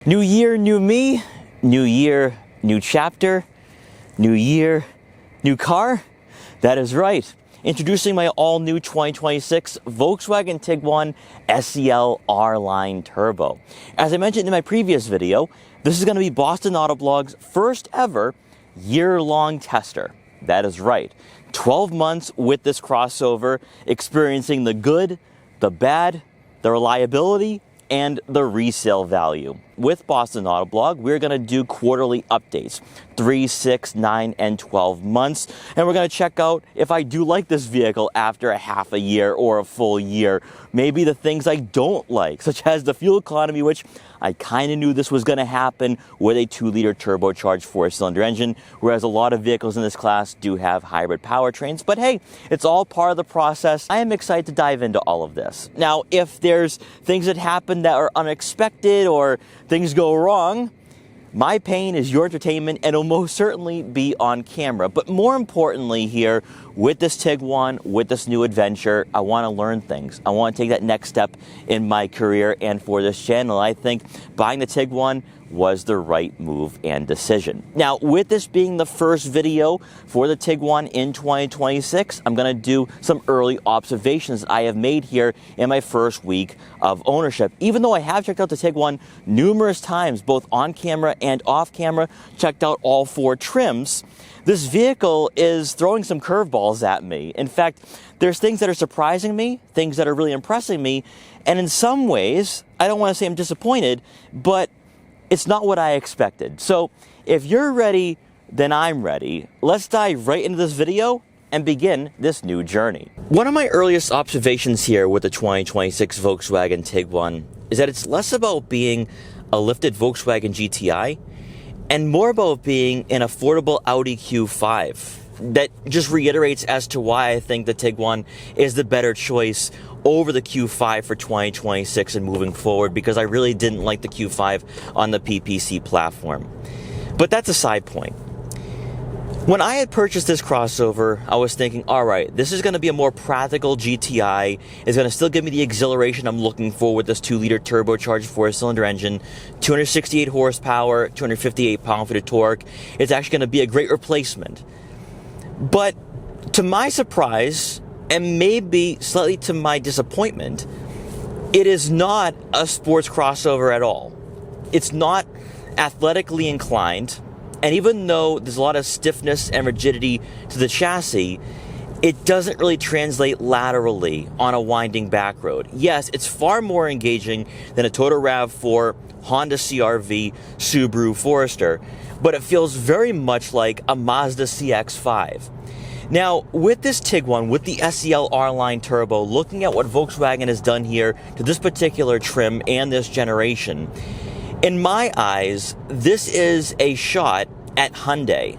New year, new me, new year, new chapter, new year, new car. That is right. Introducing my all-new 2026 Volkswagen Tiguan SEL R-Line Turbo. As I mentioned in my previous video, this is going to be Boston Autoblog's first ever year-long tester. That is right. 12 months with this crossover, experiencing the good, the bad, the reliability, and the resale value. With Boston Autoblog, we're going to do quarterly updates, 3, 6, 9, and 12 months. And we're going to check out if I do like this vehicle after a half a year or a full year. Maybe the things I don't like, such as the fuel economy, which I kind of knew this was going to happen with a 2-liter turbocharged 4-cylinder engine, whereas a lot of vehicles in this class do have hybrid powertrains. But hey, it's all part of the process. I am excited to dive into all of this. Now, if there's things that happen that are unexpected or things go wrong, my pain is your entertainment, and it'll most certainly be on camera. But more importantly here, with this Tiguan, with this new adventure, I want to learn things. I want to take that next step in my career and for this channel. I think buying the Tiguan was the right move and decision. Now, with this being the first video for the Tiguan in 2026, I'm going to do some early observations that I have made here in my first week of ownership. Even though I have checked out the Tiguan numerous times, both on camera and off camera, checked out all 4 trims, this vehicle is throwing some curveballs at me. In fact, there's things that are surprising me, things that are really impressing me, and in some ways, I don't want to say I'm disappointed, but it's not what I expected. So if you're ready, then I'm ready. Let's dive right into this video and begin this new journey. One of my earliest observations here with the 2026 Volkswagen Tiguan is that it's less about being a lifted Volkswagen GTI and more about being an affordable Audi Q5. That just reiterates as to why I think the Tiguan is the better choice over the Q5 for 2026 and moving forward, because I really didn't like the Q5 on the PPC platform. But that's a side point. When I had purchased this crossover, I was thinking, all right, this is going to be a more practical GTI. It's going to still give me the exhilaration I'm looking for with this 2-liter turbocharged 4-cylinder engine, 268 horsepower, 258 pound-feet of torque. It's actually going to be a great replacement. But to my surprise, and maybe slightly to my disappointment, it is not a sports crossover at all. It's not athletically inclined, and even though there's a lot of stiffness and rigidity to the chassis, it doesn't really translate laterally on a winding back road. Yes, it's far more engaging than a Toyota RAV4, Honda CR-V, Subaru Forester, but it feels very much like a Mazda CX-5. Now, with this Tiguan, with the SEL R-Line Turbo, looking at what Volkswagen has done here to this particular trim and this generation, in my eyes, this is a shot at Hyundai.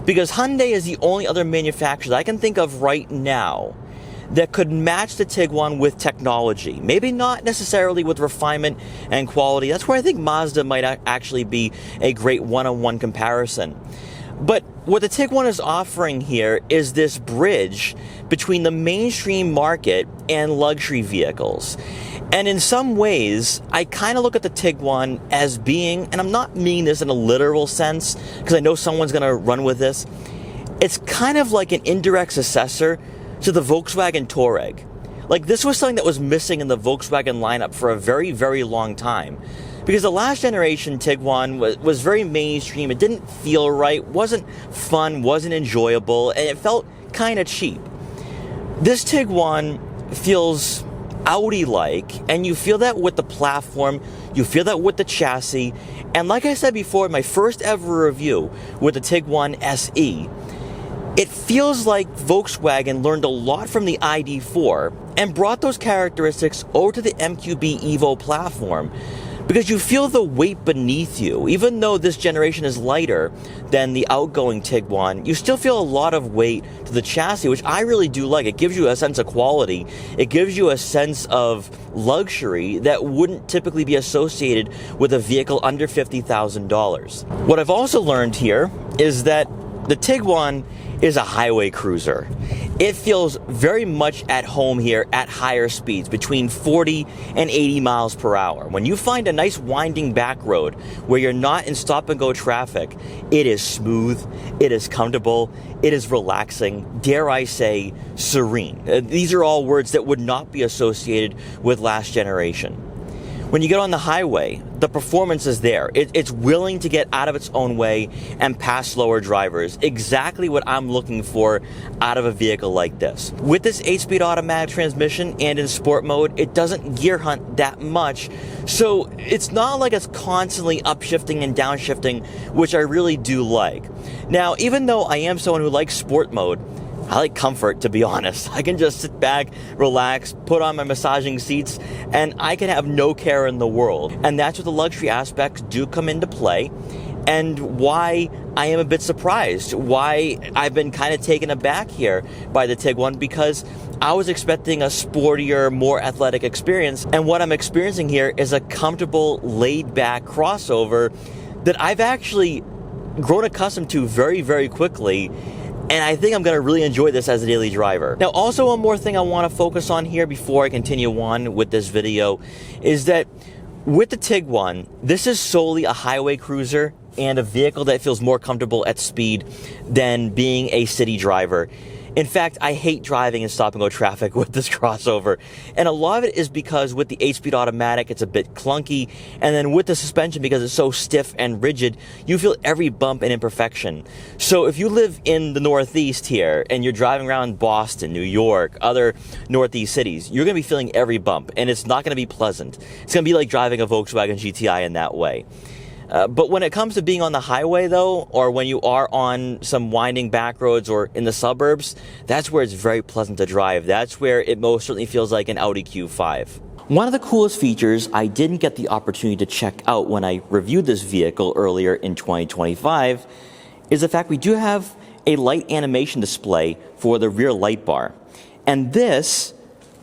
Because Hyundai is the only other manufacturer that I can think of right now that could match the Tiguan with technology. Maybe not necessarily with refinement and quality. That's where I think Mazda might actually be a great one-on-one comparison. But what the Tiguan is offering here is this bridge between the mainstream market and luxury vehicles. And in some ways, I kind of look at the Tiguan as being, and I'm not meaning this in a literal sense, because I know someone's going to run with this, it's kind of like an indirect successor to the Volkswagen Touareg. Like, this was something that was missing in the Volkswagen lineup for a very, very long time. Because the last generation Tiguan was very mainstream, it didn't feel right, wasn't fun, wasn't enjoyable, and it felt kind of cheap. This Tiguan feels Audi-like, and you feel that with the platform, you feel that with the chassis, and like I said before in my first ever review with the Tiguan SE, it feels like Volkswagen learned a lot from the ID.4 and brought those characteristics over to the MQB Evo platform. Because you feel the weight beneath you. Even though this generation is lighter than the outgoing Tiguan, you still feel a lot of weight to the chassis, which I really do like. It gives you a sense of quality. It gives you a sense of luxury that wouldn't typically be associated with a vehicle under $50,000. What I've also learned here is that The Tiguan is a highway cruiser. It feels very much at home here at higher speeds, between 40 and 80 miles per hour. When you find a nice winding back road where you're not in stop and go traffic, it is smooth, it is comfortable, it is relaxing, dare I say, serene. These are all words that would not be associated with last generation. When you get on the highway, the performance is there. It's willing to get out of its own way and pass slower drivers. Exactly what I'm looking for out of a vehicle like this. With this 8-speed automatic transmission and in sport mode, it doesn't gear hunt that much. So it's not like it's constantly upshifting and downshifting, which I really do like. Now, even though I am someone who likes sport mode, I like comfort, to be honest. I can just sit back, relax, put on my massaging seats, and I can have no care in the world. And that's where the luxury aspects do come into play, and why I am a bit surprised, why I've been kind of taken aback here by the Tiguan, because I was expecting a sportier, more athletic experience, and what I'm experiencing here is a comfortable, laid-back crossover that I've actually grown accustomed to very, very quickly. And I think I'm going to really enjoy this as a daily driver. Now, also one more thing I want to focus on here before I continue on with this video is that with the Tiguan, this is solely a highway cruiser and a vehicle that feels more comfortable at speed than being a city driver. In fact, I hate driving in stop-and-go traffic with this crossover. And a lot of it is because with the 8-speed automatic, it's a bit clunky. And then with the suspension, because it's so stiff and rigid, you feel every bump and imperfection. So if you live in the Northeast here, and you're driving around Boston, New York, other Northeast cities, you're going to be feeling every bump, and it's not going to be pleasant. It's going to be like driving a Volkswagen GTI in that way. But when it comes to being on the highway, though, or when you are on some winding back roads or in the suburbs, that's where it's very pleasant to drive. That's where it most certainly feels like an Audi Q5. One of the coolest features I didn't get the opportunity to check out when I reviewed this vehicle earlier in 2025 is the fact we do have a light animation display for the rear light bar. And this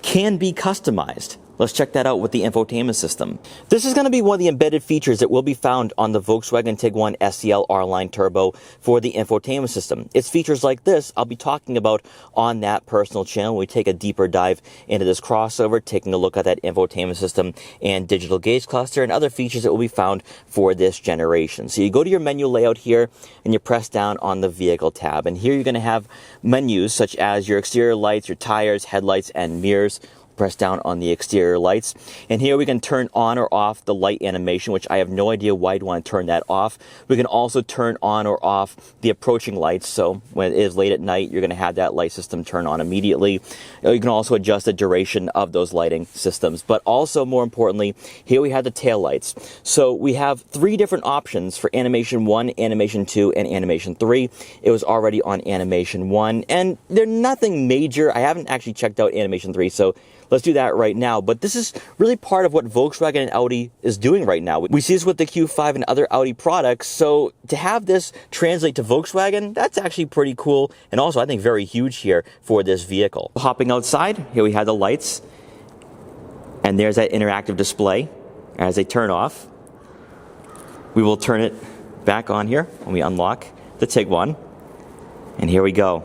can be customized. Let's check that out with the infotainment system. This is going to be one of the embedded features that will be found on the Volkswagen Tiguan SEL R-Line Turbo for the infotainment system. It's features like this I'll be talking about on that personal channel. We take a deeper dive into this crossover, taking a look at that infotainment system and digital gauge cluster and other features that will be found for this generation. So you go to your menu layout here and you press down on the vehicle tab. And here you're going to have menus such as your exterior lights, your tires, headlights, and mirrors. Press down on the exterior lights, and here we can turn on or off the light animation, which I have no idea why I'd want to turn that off. We can also turn on or off the approaching lights, so when it is late at night, you're going to have that light system turn on immediately. You can also adjust the duration of those lighting systems, but also more importantly, here we have the tail lights. So we have 3 different options for Animation 1, Animation 2, and Animation 3. It was already on Animation 1, and they're nothing major. I haven't actually checked out Animation 3, so let's do that right now. But this is really part of what Volkswagen and Audi is doing right now. We see this with the Q5 and other Audi products. So to have this translate to Volkswagen, that's actually pretty cool. And also, I think, very huge here for this vehicle. Hopping outside, here we have the lights. And there's that interactive display. As they turn off, we will turn it back on here when we unlock the Tiguan. And here we go.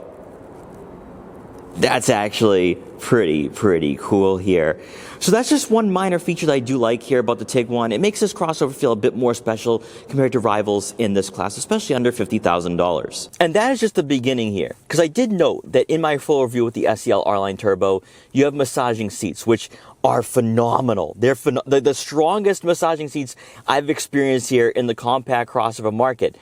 That's actually pretty cool here. So that's just one minor feature that I do like here about the Tiguan. It makes this crossover feel a bit more special compared to rivals in this class, especially under $50,000. And that is just the beginning here, because I did note that in my full review with the SEL R-Line Turbo, you have massaging seats, which are phenomenal. They're the strongest massaging seats I've experienced here in the compact crossover market.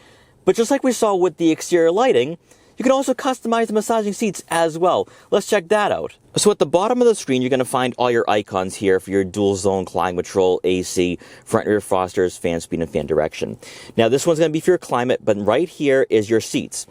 But just like we saw with the exterior lighting, you can also customize the massaging seats as well. Let's check that out. So at the bottom of the screen, you're going to find all your icons here for your dual zone climate control, AC, front rear defrosters, fan speed, and fan direction. Now this one's going to be for your climate, but right here is your seats.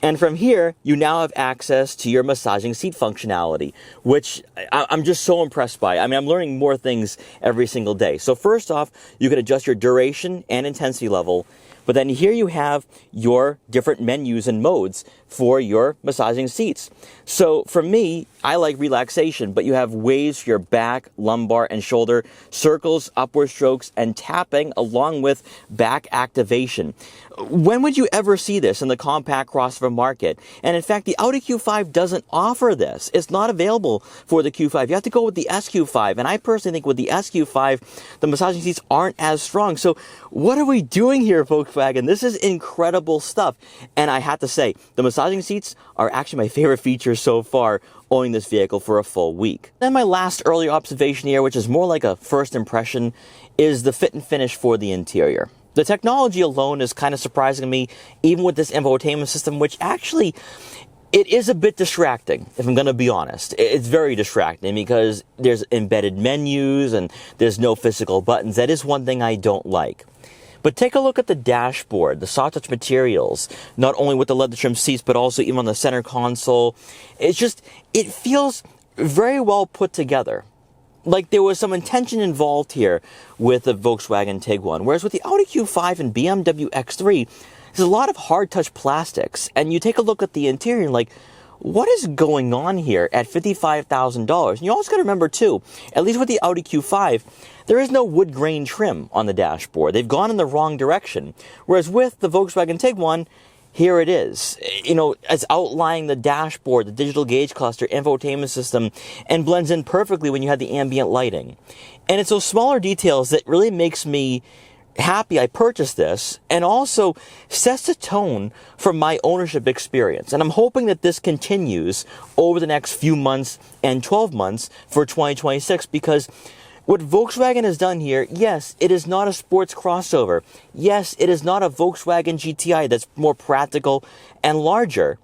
And from here, you now have access to your massaging seat functionality, which I'm just so impressed by. I mean, I'm learning more things every single day. So first off, you can adjust your duration and intensity level. But then here you have your different menus and modes for your massaging seats. So for me, I like relaxation, but you have waves for your back, lumbar, and shoulder, circles, upward strokes, and tapping, along with back activation. When would you ever see this in the compact crossover market? And in fact, the Audi Q5 doesn't offer this. It's not available for the Q5. You have to go with the SQ5, and I personally think with the SQ5, the massaging seats aren't as strong. So what are we doing here, Volkswagen? This is incredible stuff. And I have to say, the massaging seats are actually my favorite feature so far owning this vehicle for a full week. Then my last early observation here, which is more like a first impression, is the fit and finish for the interior. The technology alone is kind of surprising me, even with this infotainment system, which actually, it is a bit distracting, if I'm going to be honest. It's very distracting because there's embedded menus and there's no physical buttons. That is one thing I don't like. But take a look at the dashboard, the soft touch materials, not only with the leather trim seats, but also even on the center console. It feels very well put together. Like there was some intention involved here with the Volkswagen Tiguan. Whereas with the Audi Q5 and BMW X3, there's a lot of hard touch plastics. And you take a look at the interior and like, what is going on here at $55,000? And you also got to remember too, at least with the Audi Q5, there is no wood grain trim on the dashboard. They've gone in the wrong direction. Whereas with the Volkswagen Tiguan, here it is. You know, it's outlining the dashboard, the digital gauge cluster, infotainment system, and blends in perfectly when you have the ambient lighting. And it's those smaller details that really makes me happy I purchased this, and also sets the tone for my ownership experience. And I'm hoping that this continues over the next few months and 12 months for 2026, because what Volkswagen has done here, yes, it is not a sports crossover. Yes, it is not a Volkswagen GTI that's more practical and larger,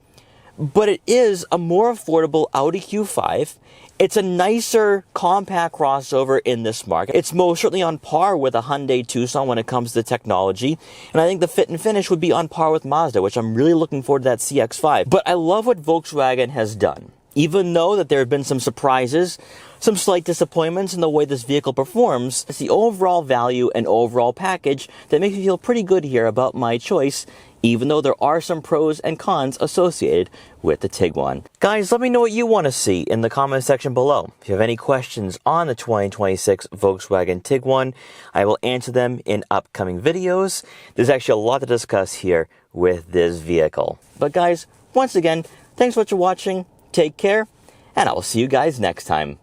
but it is a more affordable Audi Q5. It's a nicer compact crossover in this market. It's most certainly on par with a Hyundai Tucson when it comes to technology. And I think the fit and finish would be on par with Mazda, which I'm really looking forward to that CX-5. But I love what Volkswagen has done. Even though that there have been some surprises, some slight disappointments in the way this vehicle performs, it's the overall value and overall package that makes me feel pretty good here about my choice, even though there are some pros and cons associated with the Tiguan. Guys, let me know what you want to see in the comment section below. If you have any questions on the 2026 Volkswagen Tiguan, I will answer them in upcoming videos. There's actually a lot to discuss here with this vehicle. But guys, once again, thanks so much for watching. Take care, and I will see you guys next time.